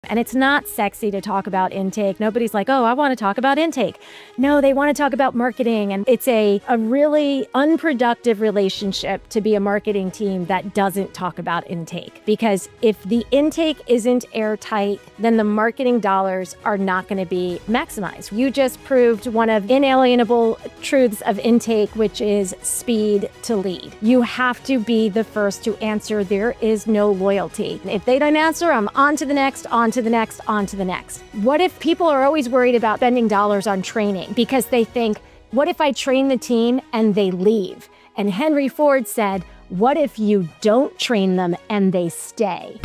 And it's not sexy to talk about intake. Nobody's like, oh, I want to talk about intake. No, they want to talk about marketing. And it's a really unproductive relationship to be a marketing team that doesn't talk about intake. Because if the intake isn't airtight, then the marketing dollars are not going to be maximized. You just proved one of inalienable truths of intake, which is speed to lead. You have to be the first to answer. There is no loyalty. If they don't answer, I'm on to the next, on to the next, on to the next. What if people are always worried about spending dollars on training because they think, what if I train the team and they leave? And Henry Ford said, what if you don't train them and they stay?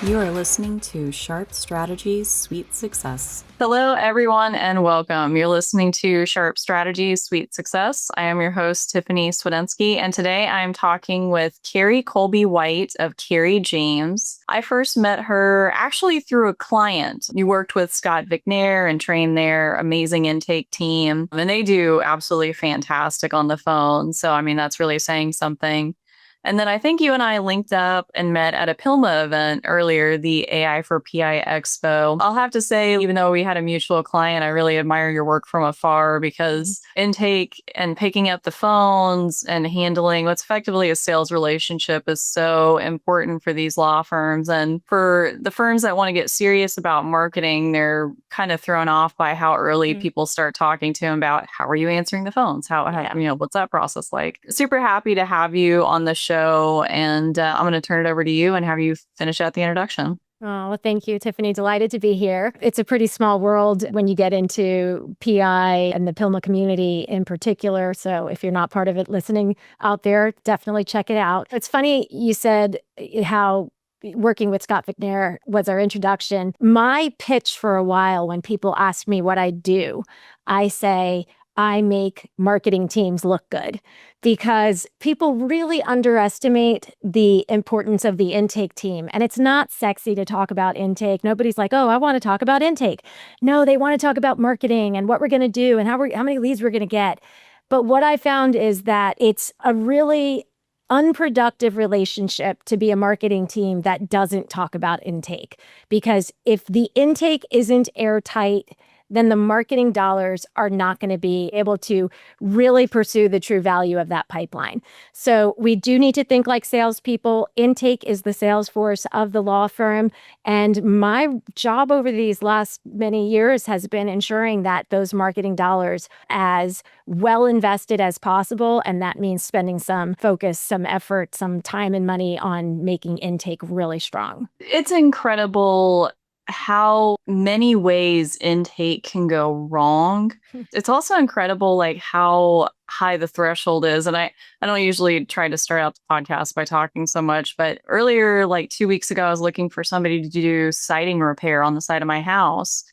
You are listening to Sharp Strategies, Sweet Success. Hello, everyone, and welcome. You're listening to Sharp Strategies, Sweet Success. I am your host, Tiffany Swedensky, and today I'm talking with Kerri Coby White of Kerri James. I first met her actually through a client. You worked with Scott Vicknair and trained their amazing intake team, and they do absolutely fantastic on the phone. So, I mean, that's really saying something. And then I think you and I linked up and met at a PILMA event earlier, the AI for PI Expo. I'll have to say, even though we had a mutual client, I really admire your work from afar because intake and picking up the phones and handling what's effectively a sales relationship is so important for these law firms. And for the firms that want to get serious about marketing, they're kind of thrown off by how early people start talking to them about how are you answering the phones? What's that process like? Super happy to have you on the show. And I'm going to turn it over to you and have you finish out the introduction. Oh, well, thank you, Tiffany. Delighted to be here. It's a pretty small world when you get into PI and the PILMA community in particular. So if you're not part of it listening out there, definitely check it out. It's funny you said how working with Scott Vicknair was our introduction. My pitch for a while when people ask me what I do, I say, I make marketing teams look good because people really underestimate the importance of the intake team. And it's not sexy to talk about intake. Nobody's like, oh, I want to talk about intake. No, they want to talk about marketing and what we're going to do and how many leads we're going to get. But what I found is that it's a really unproductive relationship to be a marketing team that doesn't talk about intake. Because if the intake isn't airtight, then the marketing dollars are not going to be able to really pursue the true value of that pipeline. So we do need to think like salespeople. Intake is the sales force of the law firm. And my job over these last many years has been ensuring that those marketing dollars as well invested as possible. And that means spending some focus, some effort, some time and money on making intake really strong. It's incredible how many ways intake can go wrong. It's also incredible like how high the threshold is. And I don't usually try to start out the podcast by talking so much, but earlier, like 2 weeks ago, I was looking for somebody to do siding repair on the side of my house.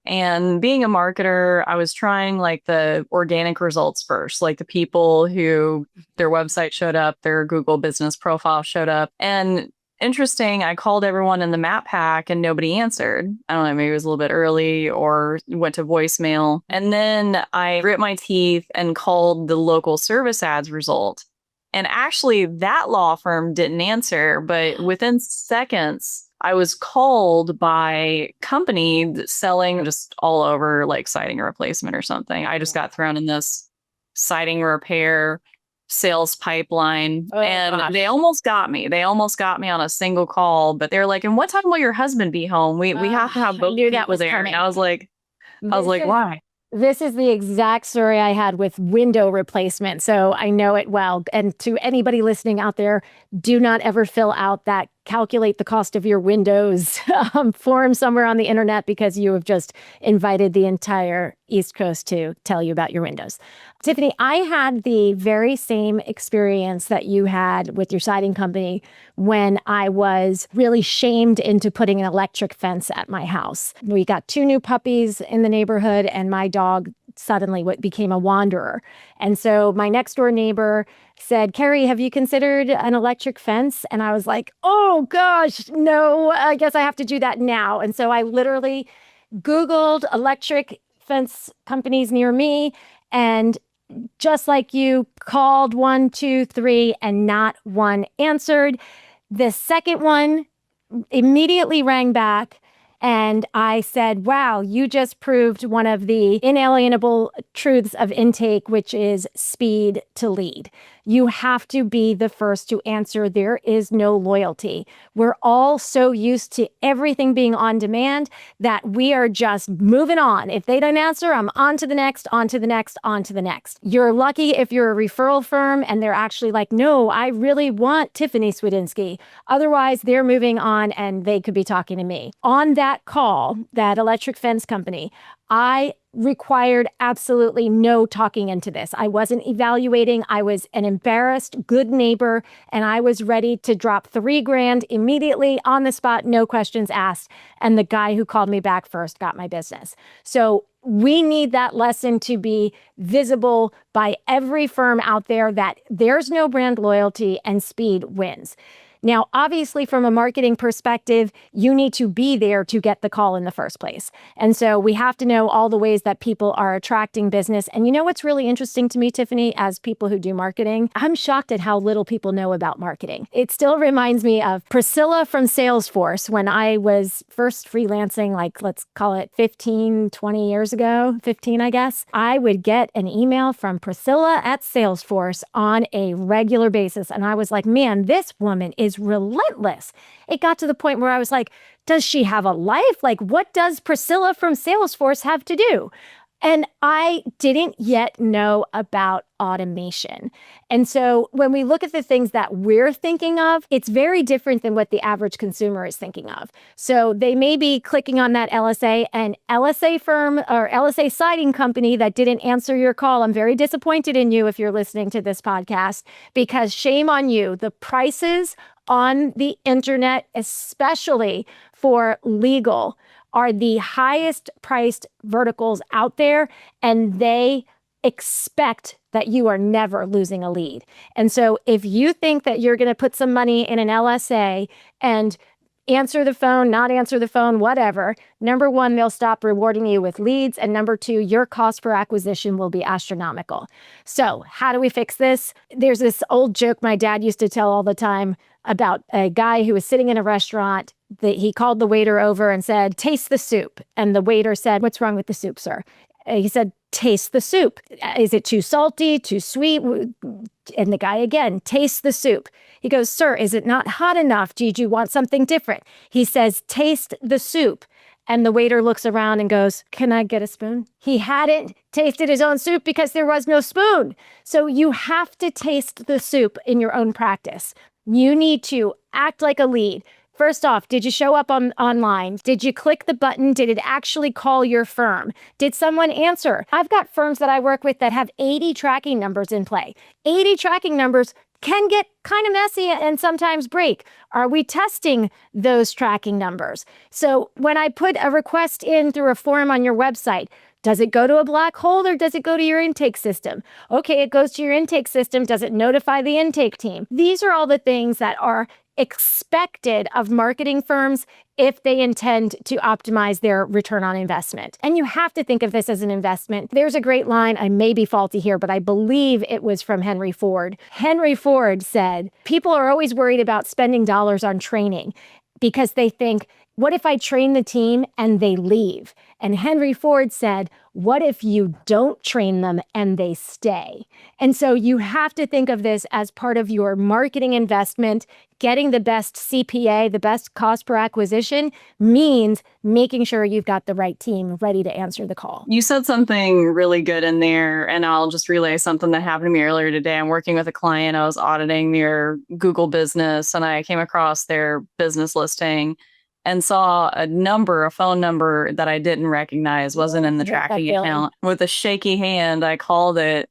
And being a marketer, I was trying like the organic results first, like the people who their website showed up, their Google business profile showed up. And interesting, I called everyone in the map pack and nobody answered. I don't know, maybe it was a little bit early or went to voicemail. And then I grit my teeth and called the local service ads result. And actually that law firm didn't answer, but within seconds, I was called by company that's selling just all over like siding replacement or something. I just got thrown in this siding repair sales pipeline and they almost got me. They almost got me on a single call, but they're like, and what time will your husband be home? We have to have both people there. Coming. And I was like, why? This is the exact story I had with window replacement. So I know it well. And to anybody listening out there, do not ever fill out that calculate the cost of your windows form somewhere on the internet because you have just invited the entire East Coast to tell you about your windows. Tiffany, I had the very same experience that you had with your siding company when I was really shamed into putting an electric fence at my house. We got 2 new puppies in the neighborhood and my dog suddenly became a wanderer. And so my next door neighbor said, Kerri, have you considered an electric fence? And I was like, oh gosh, no, I guess I have to do that now. And so I literally Googled electric fence companies near me and just like you called 1, 2, 3, and not one answered. The second one immediately rang back. And I said, wow, you just proved one of the inalienable truths of intake, which is speed to lead. You have to be the first to answer. There is no loyalty. We're all so used to everything being on demand that we are just moving on. If they don't answer, I'm on to the next, on to the next, on to the next. You're lucky if you're a referral firm and they're actually like, no, I really want Tiffany Swedinsky. Otherwise, they're moving on and they could be talking to me. On that call, that electric fence company, I required absolutely no talking into this. I wasn't evaluating. I was an embarrassed good neighbor, and I was ready to drop $3,000 immediately on the spot, no questions asked. And the guy who called me back first got my business. So we need that lesson to be visible by every firm out there that there's no brand loyalty and speed wins. Now, obviously, from a marketing perspective, you need to be there to get the call in the first place. And so we have to know all the ways that people are attracting business. And you know what's really interesting to me, Tiffany, as people who do marketing? I'm shocked at how little people know about marketing. It still reminds me of Priscilla from Salesforce when I was first freelancing, like let's call it 15, 20 years ago, 15, I guess. I would get an email from Priscilla at Salesforce on a regular basis. And I was like, man, this woman is relentless. It got to the point where I was like, does she have a life? Like, what does Priscilla from Salesforce have to do? And I didn't yet know about automation. And so when we look at the things that we're thinking of, it's very different than what the average consumer is thinking of. So they may be clicking on that LSA, and LSA firm or LSA siding company that didn't answer your call. I'm very disappointed in you if you're listening to this podcast, because shame on you. The prices on the internet, especially for legal, are the highest priced verticals out there, and they expect that you are never losing a lead. And so if you think that you're going to put some money in an LSA and answer the phone, not answer the phone, whatever, number one, they'll stop rewarding you with leads. And number two, your cost per acquisition will be astronomical. So how do we fix this? There's this old joke my dad used to tell all the time about a guy who was sitting in a restaurant. He called the waiter over and said, taste the soup. And the waiter said, what's wrong with the soup, sir? He said, taste the soup. Is it too salty, too sweet? And the guy again, taste the soup. He goes, sir, is it not hot enough? Did you want something different? He says, taste the soup. And the waiter looks around and goes, can I get a spoon? He hadn't tasted his own soup because there was no spoon. So you have to taste the soup in your own practice. You need to act like a lead. First off, did you show up online? Did you click the button? Did it actually call your firm? Did someone answer? I've got firms that I work with that have 80 tracking numbers in play. 80 tracking numbers can get kind of messy and sometimes break. Are we testing those tracking numbers? So when I put a request in through a form on your website, does it go to a black hole or does it go to your intake system? Okay, it goes to your intake system. Does it notify the intake team? These are all the things that are expected of marketing firms if they intend to optimize their return on investment. And you have to think of this as an investment. There's a great line, I may be faulty here, but I believe it was from Henry Ford. Henry Ford said, people are always worried about spending dollars on training because they think, what if I train the team and they leave? And Henry Ford said, what if you don't train them and they stay? And so you have to think of this as part of your marketing investment. Getting the best CPA, the best cost per acquisition, means making sure you've got the right team ready to answer the call. You said something really good in there, and I'll just relay something that happened to me earlier today. I'm working with a client. I was auditing their Google business, and I came across their business listing and saw a phone number that I didn't recognize, wasn't in the tracking account. With a shaky hand, I called it.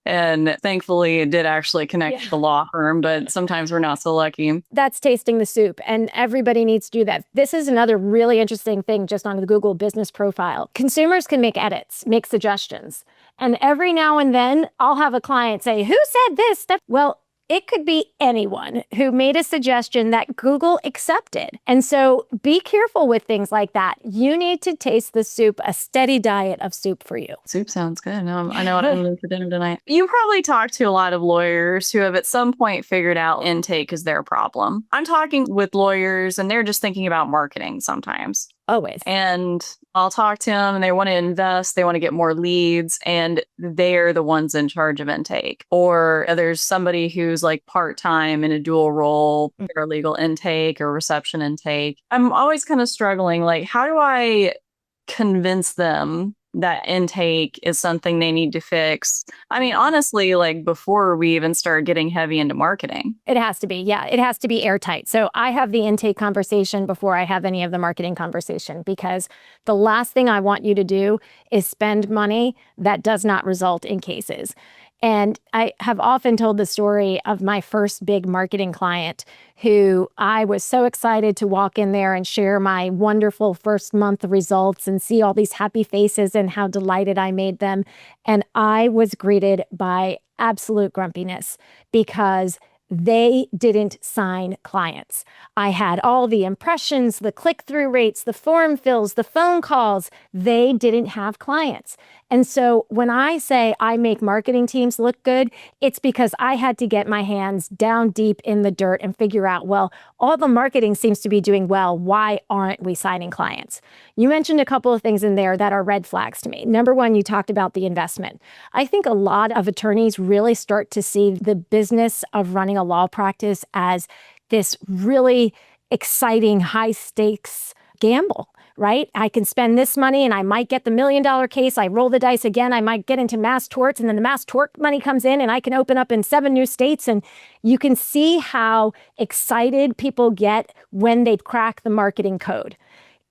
And thankfully, it did actually connect to the law firm, but sometimes we're not so lucky. That's tasting the soup, and everybody needs to do that. This is another really interesting thing just on the Google business profile. Consumers can make edits, make suggestions. And every now and then, I'll have a client say, who said this? Well, It could be anyone who made a suggestion that Google accepted. And so be careful with things like that. You need to taste the soup, a steady diet of soup for you. Soup sounds good. I know what I'm going to do for dinner tonight. You probably talk to a lot of lawyers who have at some point figured out intake is their problem. I'm talking with lawyers and they're just thinking about marketing sometimes. Always. And I'll talk to them and they want to invest, they want to get more leads, and they're the ones in charge of intake. Or there's somebody who's like part-time in a dual role, paralegal intake or reception intake. I'm always kind of struggling, like, how do I convince them that intake is something they need to fix? I mean, honestly, like before we even start getting heavy into marketing. It has to be. Yeah, it has to be airtight. So I have the intake conversation before I have any of the marketing conversation, because the last thing I want you to do is spend money that does not result in cases. And I have often told the story of my first big marketing client who I was so excited to walk in there and share my wonderful first month results and see all these happy faces and how delighted I made them. And I was greeted by absolute grumpiness because they didn't sign clients. I had all the impressions, the click-through rates, the form fills, the phone calls. They didn't have clients. And so when I say I make marketing teams look good, it's because I had to get my hands down deep in the dirt and figure out, well, all the marketing seems to be doing well. Why aren't we signing clients? You mentioned a couple of things in there that are red flags to me. Number one, you talked about the investment. I think a lot of attorneys really start to see the business of running a law practice as this really exciting, high stakes gamble. Right? I can spend this money and I might get the $1 million case. I roll the dice again. I might get into mass torts, and then the mass tort money comes in and I can open up in 7 new states. And you can see how excited people get when they crack the marketing code.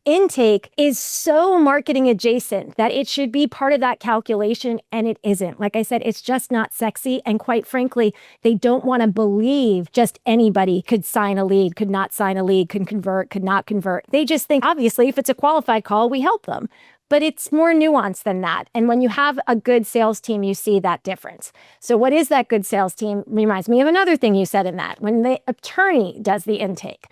Intake is so marketing adjacent that it should be part of that calculation, and it isn't. Like I said, it's just not sexy. And quite frankly, they don't want to believe just anybody could sign a lead, could not sign a lead, could convert, could not convert. They just think, obviously, if it's a qualified call, we help them. But it's more nuanced than that. And when you have a good sales team, you see that difference. So what is that good sales team? Reminds me of another thing you said in that. When the attorney does the intake,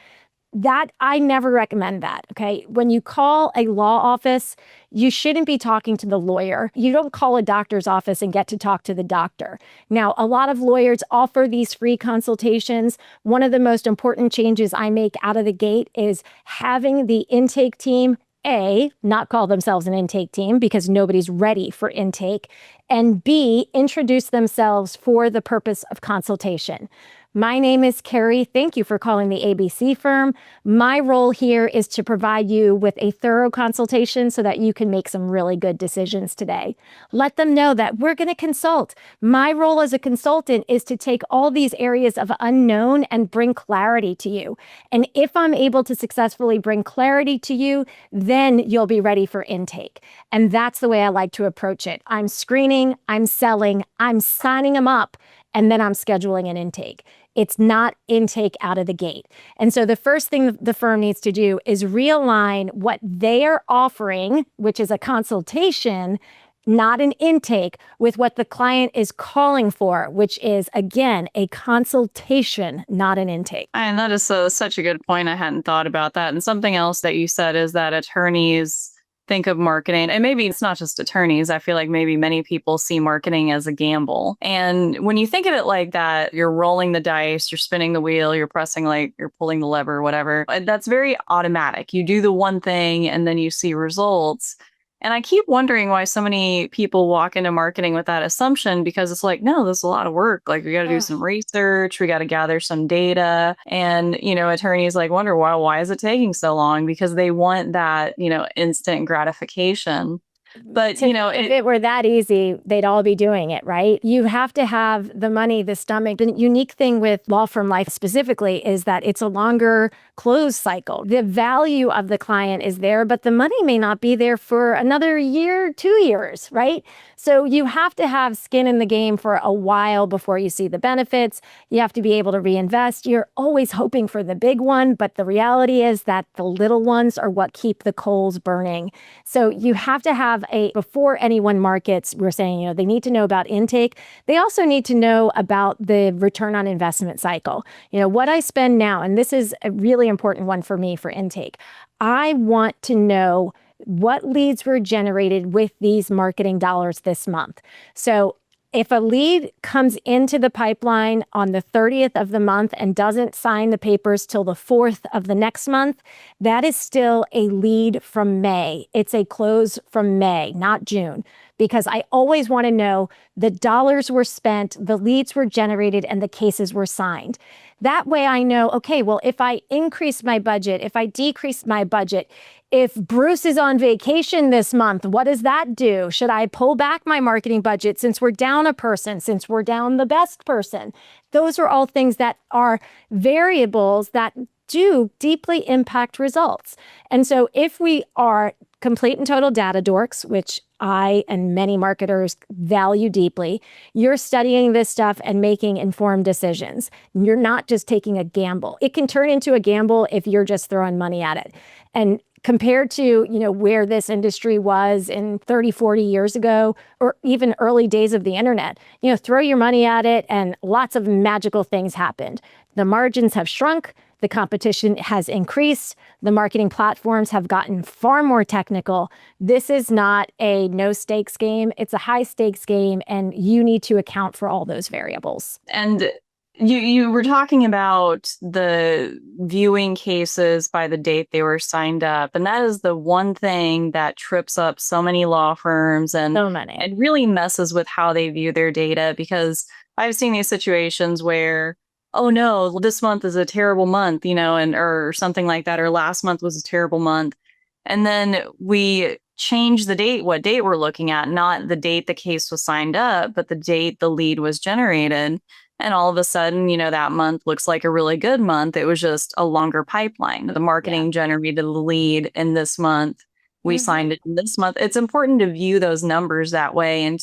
that I never recommend that, okay? When you call a law office, you shouldn't be talking to the lawyer. You don't call a doctor's office and get to talk to the doctor. Now, a lot of lawyers offer these free consultations. One of the most important changes I make out of the gate is having the intake team, A, not call themselves an intake team because nobody's ready for intake, and B, introduce themselves for the purpose of consultation. My name is Kerri. Thank you for calling the ABC firm. My role here is to provide you with a thorough consultation so that you can make some really good decisions today. Let them know that we're going to consult. My role as a consultant is to take all these areas of unknown and bring clarity to you. And if I'm able to successfully bring clarity to you, then you'll be ready for intake. And that's the way I like to approach it. I'm screening, I'm selling, I'm signing them up, and then I'm scheduling an intake. It's not intake out of the gate. And so the first thing the firm needs to do is realign what they are offering, which is a consultation, not an intake, with what the client is calling for, which is, again, a consultation, not an intake. And that is such a good point. I hadn't thought about that. And something else that you said is that attorneys think of marketing, and maybe it's not just attorneys. I feel like maybe many people see marketing as a gamble. And when you think of it like that, you're rolling the dice, you're spinning the wheel, you're pressing, like you're pulling the lever, whatever. That's very automatic. You do the one thing and then you see results. And I keep wondering why so many people walk into marketing with that assumption, because it's like, no, this is a lot of work. Like, we got to do some research. We got to gather some data. And, attorneys like wonder, why is it taking so long? Because they want that, instant gratification. But, if it were that easy, they'd all be doing it, right? You have to have the money, the stomach. The unique thing with law firm life specifically is that it's a longer close cycle. The value of the client is there, but the money may not be there for another year, 2 years, right? So you have to have skin in the game for a while before you see the benefits. You have to be able to reinvest. You're always hoping for the big one, but the reality is that the little ones are what keep the coals burning. So you have to have before anyone markets, we're saying, they need to know about intake. They also need to know about the return on investment cycle. What I spend now, and this is a really important one for me for intake. I want to know what leads were generated with these marketing dollars this month. So if a lead comes into the pipeline on the 30th of the month and doesn't sign the papers till the 4th of the next month, that is still a lead from May. It's a close from May, not June, because I always want to know the dollars were spent, the leads were generated, and the cases were signed. That way I know, okay, well, if I increase my budget, if I decrease my budget, if Bruce is on vacation this month, what does that do? Should I pull back my marketing budget since we're down a person, since we're down the best person? Those are all things that are variables that do deeply impact results. And so if we are complete and total data dorks, which I and many marketers value deeply, you're studying this stuff and making informed decisions. You're not just taking a gamble. It can turn into a gamble if you're just throwing money at it. And compared to, where this industry was in 30, 40 years ago, or even early days of the internet, throw your money at it and lots of magical things happened. The margins have shrunk. The competition has increased. The marketing platforms have gotten far more technical. This is not a no stakes game. It's a high stakes game, and you need to account for all those variables. And you were talking about the viewing cases by the date they were signed up. And that is the one thing that trips up so many law firms and so many. It really messes with how they view their data, because I've seen these situations where, oh no, this month is a terrible month, or something like that, or last month was a terrible month. And then we change the date, what date we're looking at, not the date the case was signed up, but the date the lead was generated. And all of a sudden, that month looks like a really good month. It was just a longer pipeline. The marketing generated the lead in this month. We signed it in this month. It's important to view those numbers that way. And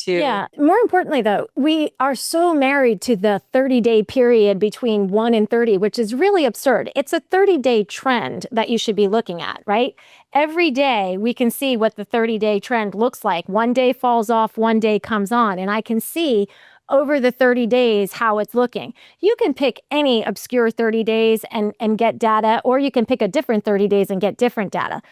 more importantly, though, we are so married to the 30-day period between 1 and 30, which is really absurd. It's a 30-day trend that you should be looking at, right? Every day we can see what the 30-day trend looks like. One day falls off, one day comes on, and I can see over the 30 days how it's looking. You can pick any obscure 30 days and get data, or you can pick a different 30 days and get different data.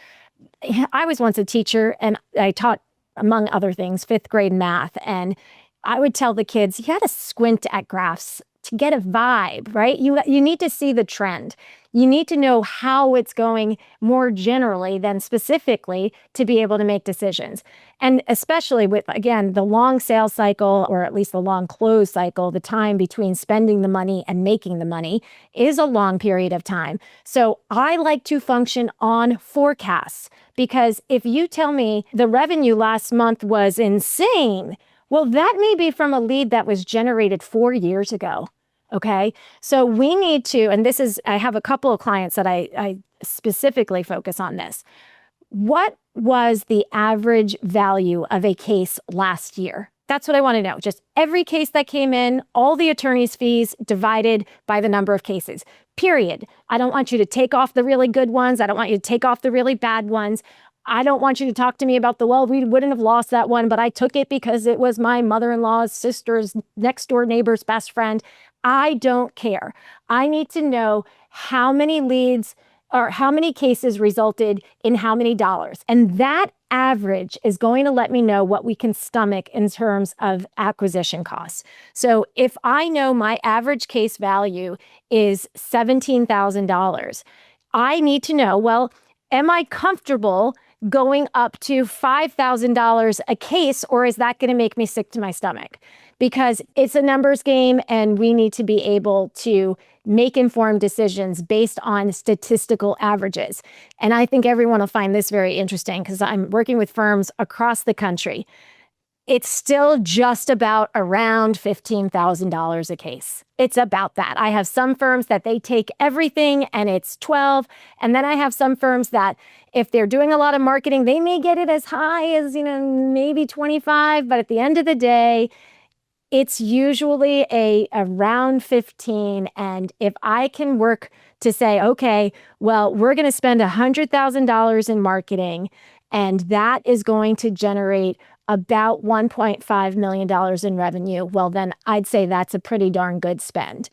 I was once a teacher, and I taught, among other things, 5th grade math. And I would tell the kids, you got to squint at graphs to get a vibe, right? You need to see the trend. You need to know how it's going more generally than specifically to be able to make decisions. And especially with, again, the long sales cycle, or at least the long close cycle, the time between spending the money and making the money is a long period of time. So I like to function on forecasts, because if you tell me the revenue last month was insane, well, that may be from a lead that was generated 4 years ago. Okay. So we need to, and I have a couple of clients that I specifically focus on this. What was the average value of a case last year? That's what I want to know. Just every case that came in, all the attorney's fees divided by the number of cases, period. I don't want you to take off the really good ones. I don't want you to take off the really bad ones. I don't want you to talk to me about we wouldn't have lost that one, but I took it because it was my mother-in-law's sister's next door neighbor's best friend. I don't care. I need to know how many leads or how many cases resulted in how many dollars. And that average is going to let me know what we can stomach in terms of acquisition costs. So if I know my average case value is $17,000, I need to know, well, am I comfortable going up to $5,000 a case, or is that going to make me sick to my stomach? Because it's a numbers game, and we need to be able to make informed decisions based on statistical averages. And I think everyone will find this very interesting, because I'm working with firms across the country. It's still just about around $15,000 a case. It's about that. I have some firms that they take everything and it's 12. And then I have some firms that if they're doing a lot of marketing, they may get it as high as, maybe 25. But at the end of the day, it's usually around 15. And if I can work to say, okay, well, we're going to spend $100,000 in marketing, And that is going to generate about $1.5 million in revenue. Well, then I'd say that's a pretty darn good spend.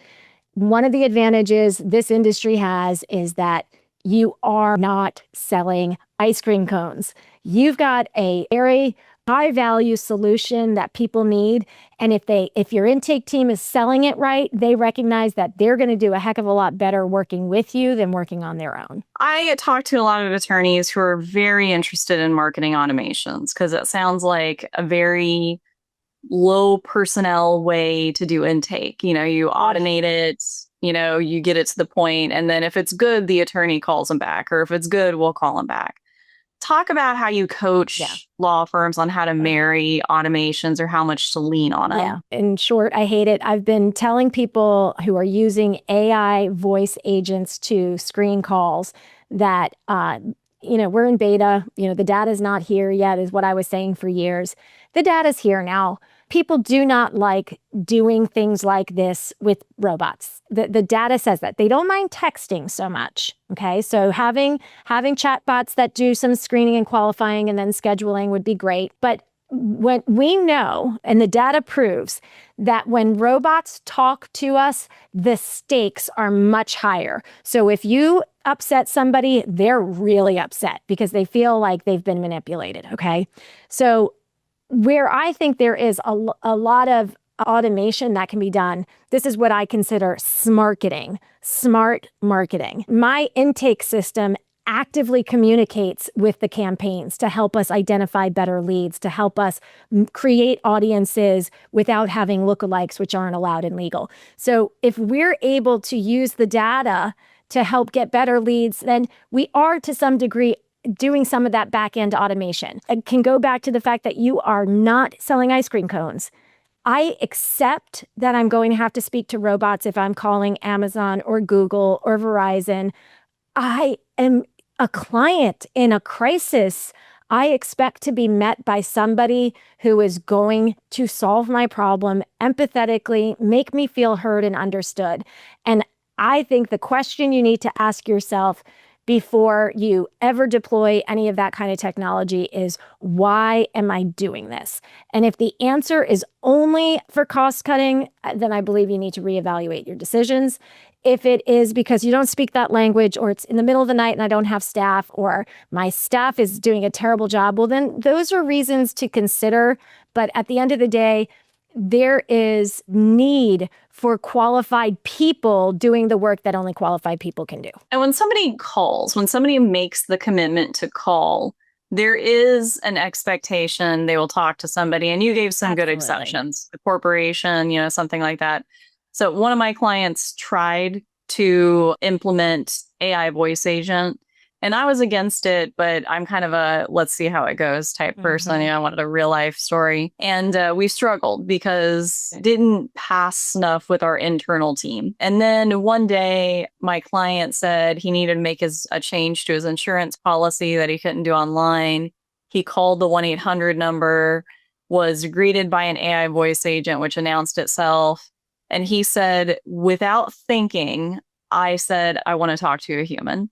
One of the advantages this industry has is that you are not selling ice cream cones. You've got a very high value solution that people need. And if your intake team is selling it right, they recognize that they're going to do a heck of a lot better working with you than working on their own. I talk to a lot of attorneys who are very interested in marketing automations because it sounds like a very low personnel way to do intake. You automate it, you get it to the point, and then if it's good, the attorney calls them back, or if it's good, we'll call them back. Talk about how you coach law firms on how to marry automations or how much to lean on them. Yeah. In short, I hate it. I've been telling people who are using AI voice agents to screen calls that, we're in beta. The data's not here yet, is what I was saying for years. The data's here now. People do not like doing things like this with robots. The data says that. They don't mind texting so much. Okay, so having chatbots that do some screening and qualifying and then scheduling would be great. But when we know, and the data proves, that when robots talk to us, the stakes are much higher. So if you upset somebody, they're really upset because they feel like they've been manipulated. Okay, so where I think there is a lot of automation that can be done, this is what I consider smart marketing. My intake system actively communicates with the campaigns to help us identify better leads, to help us create audiences without having lookalikes, which aren't allowed in legal. So if we're able to use the data to help get better leads, then we are to some degree doing some of that back-end automation. It can go back to the fact that you are not selling ice cream cones. I accept that I'm going to have to speak to robots if I'm calling Amazon or Google or Verizon. I am a client in a crisis. I expect to be met by somebody who is going to solve my problem empathetically, make me feel heard and understood. And I think the question you need to ask yourself before you ever deploy any of that kind of technology is, why am I doing this? And if the answer is only for cost cutting, then I believe you need to reevaluate your decisions. If it is because you don't speak that language, or it's in the middle of the night and I don't have staff, or my staff is doing a terrible job, well, then those are reasons to consider. But at the end of the day, there is need for qualified people doing the work that only qualified people can do. And when somebody makes the commitment to call, there is an expectation they will talk to somebody. And you gave some good exceptions, the corporation, something like that. So one of my clients tried to implement AI voice agent, and I was against it, but I'm kind of a let's see how it goes type person. I wanted a real life story. And we struggled because it didn't pass snuff with our internal team. And then one day, my client said he needed to make a change to his insurance policy that he couldn't do online. He called the 1-800 number, was greeted by an AI voice agent, which announced itself. And he said, without thinking, I said, I want to talk to a human.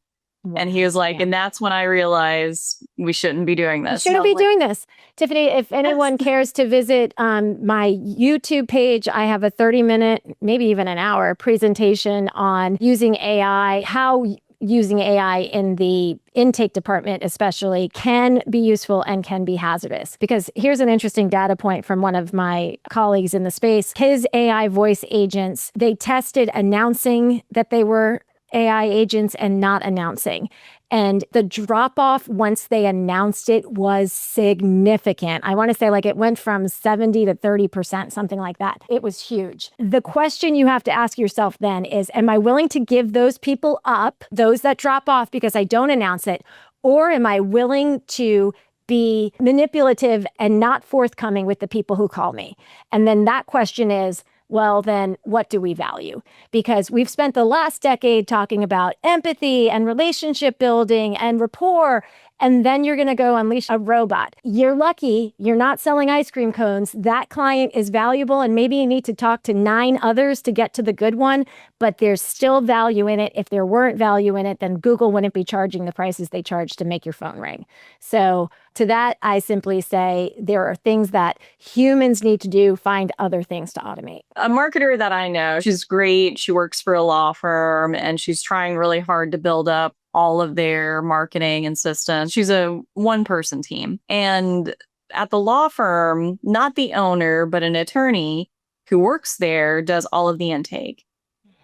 And he was like, and that's when I realized we shouldn't be doing this. Doing this. Tiffany, if anyone cares to visit my YouTube page, I have a 30-minute, maybe even an hour presentation on using AI, how using AI in the intake department especially can be useful and can be hazardous. Because here's an interesting data point from one of my colleagues in the space. His AI voice agents, they tested announcing that they were AI agents and not announcing. And the drop off once they announced it was significant. I want to say it went from 70 to 30%, something like that. It was huge. The question you have to ask yourself then is, am I willing to give those people up, those that drop off because I don't announce it? Or am I willing to be manipulative and not forthcoming with the people who call me? And then that question is, well, then what do we value? Because we've spent the last decade talking about empathy and relationship building and rapport. and then you're going to go unleash a robot. You're lucky you're not selling ice cream cones. That client is valuable, and maybe you need to talk to 9 others to get to the good one, but there's still value in it. If there weren't value in it, then Google wouldn't be charging the prices they charge to make your phone ring. So to that, I simply say there are things that humans need to do, find other things to automate. A marketer that I know, she's great. She works for a law firm and she's trying really hard to build up all of their marketing and systems. She's a one-person team. And at the law firm, not the owner, but an attorney who works there does all of the intake.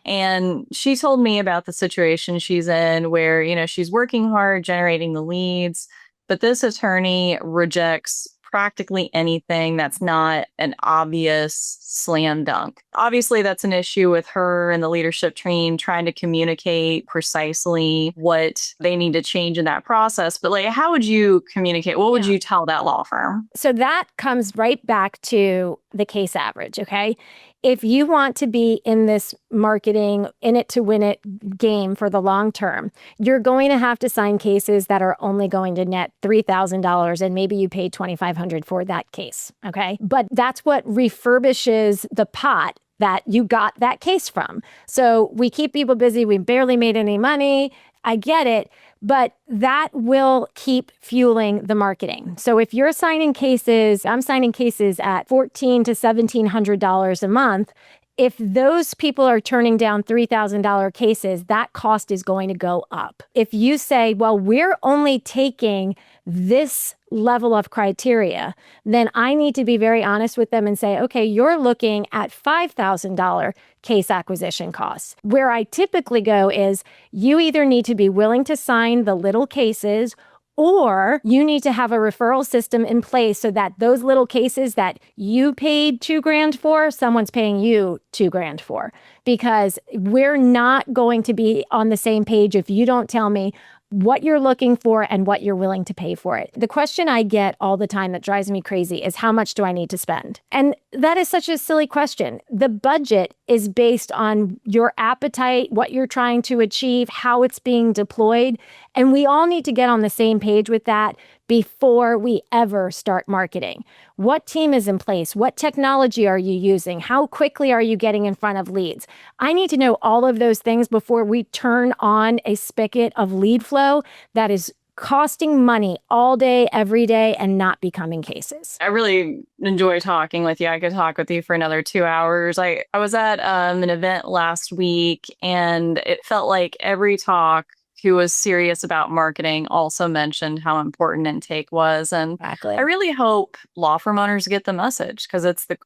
And she told me about the situation she's in where, she's working hard, generating the leads, but this attorney rejects practically anything that's not an obvious slam dunk. Obviously, that's an issue with her and the leadership team trying to communicate precisely what they need to change in that process. But how would you communicate? What would you tell that law firm? So that comes right back to the case average, okay? If you want to be in this marketing, in it to win it game for the long term, you're going to have to sign cases that are only going to net $3,000, and maybe you paid $2,500 for that case, okay? But that's what refurbishes the pot that you got that case from. So we keep people busy. We barely made any money. I get it, but that will keep fueling the marketing. So if you're signing cases, I'm signing cases at $1,400 to $1,700 a month. If those people are turning down $3,000 cases, that cost is going to go up. If you say, well, we're only taking this level of criteria, then I need to be very honest with them and say, okay, you're looking at $5,000 case acquisition costs. Where I typically go is you either need to be willing to sign the little cases, or you need to have a referral system in place so that those little cases that you paid $2,000 for, someone's paying you $2,000 for. Because we're not going to be on the same page if you don't tell me what you're looking for and what you're willing to pay for it. The question I get all the time that drives me crazy is, how much do I need to spend? And that is such a silly question. The budget is based on your appetite, what you're trying to achieve, how it's being deployed. And we all need to get on the same page with that before we ever start marketing. What team is in place? What technology are you using? How quickly are you getting in front of leads? I need to know all of those things before we turn on a spigot of lead flow that is costing money all day, every day, and not becoming cases. I really enjoy talking with you. I could talk with you for another 2 hours. I was at an event last week, and it felt like every talk who was serious about marketing also mentioned how important intake was. And Exactly. I really hope law firm owners get the message, because it's the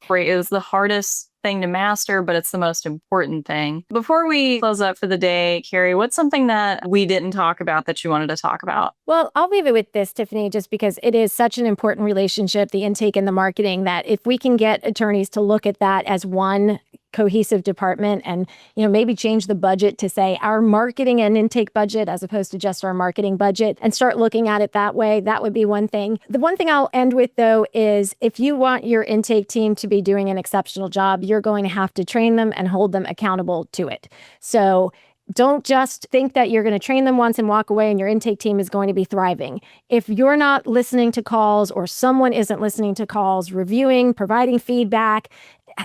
hardest thing to master, but it's the most important thing. Before we close up for the day, Kerri, what's something that we didn't talk about that you wanted to talk about? Well, I'll leave it with this, Tiffany, just because it is such an important relationship, the intake and the marketing, that if we can get attorneys to look at that as one cohesive department and, maybe change the budget to say our marketing and intake budget as opposed to just our marketing budget, and start looking at it that way, that would be one thing. The one thing I'll end with, though, is if you want your intake team to be doing an exceptional job, you're going to have to train them and hold them accountable to it. So don't just think that you're going to train them once and walk away and your intake team is going to be thriving. If you're not listening to calls, or someone isn't listening to calls, reviewing, providing feedback,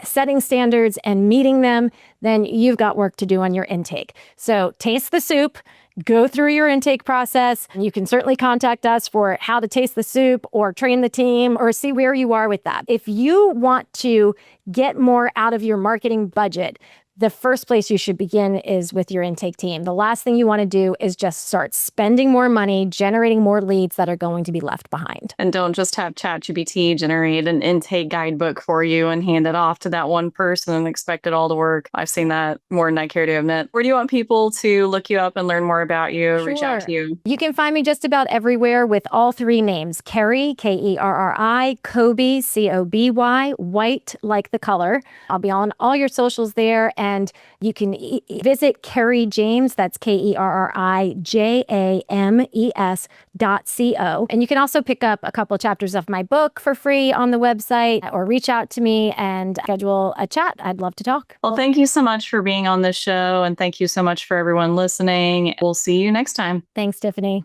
setting standards and meeting them, then you've got work to do on your intake. So taste the soup, go through your intake process. You can certainly contact us for how to taste the soup or train the team or see where you are with that. If you want to get more out of your marketing budget, the first place you should begin is with your intake team. The last thing you want to do is just start spending more money, generating more leads that are going to be left behind. And don't just have ChatGPT generate an intake guidebook for you and hand it off to that one person and expect it all to work. I've seen that more than I care to admit. Where do you want people to look you up and learn more about you, reach out to you? You can find me just about everywhere with all 3 names. Kerri, Kerri, Coby, Coby, white like the color. I'll be on all your socials there. And you can visit Kerri James, that's KerriJames.co. And you can also pick up a couple chapters of my book for free on the website, or reach out to me and schedule a chat. I'd love to talk. Well, thank you so much for being on this show. And thank you so much for everyone listening. We'll see you next time. Thanks, Tiffany.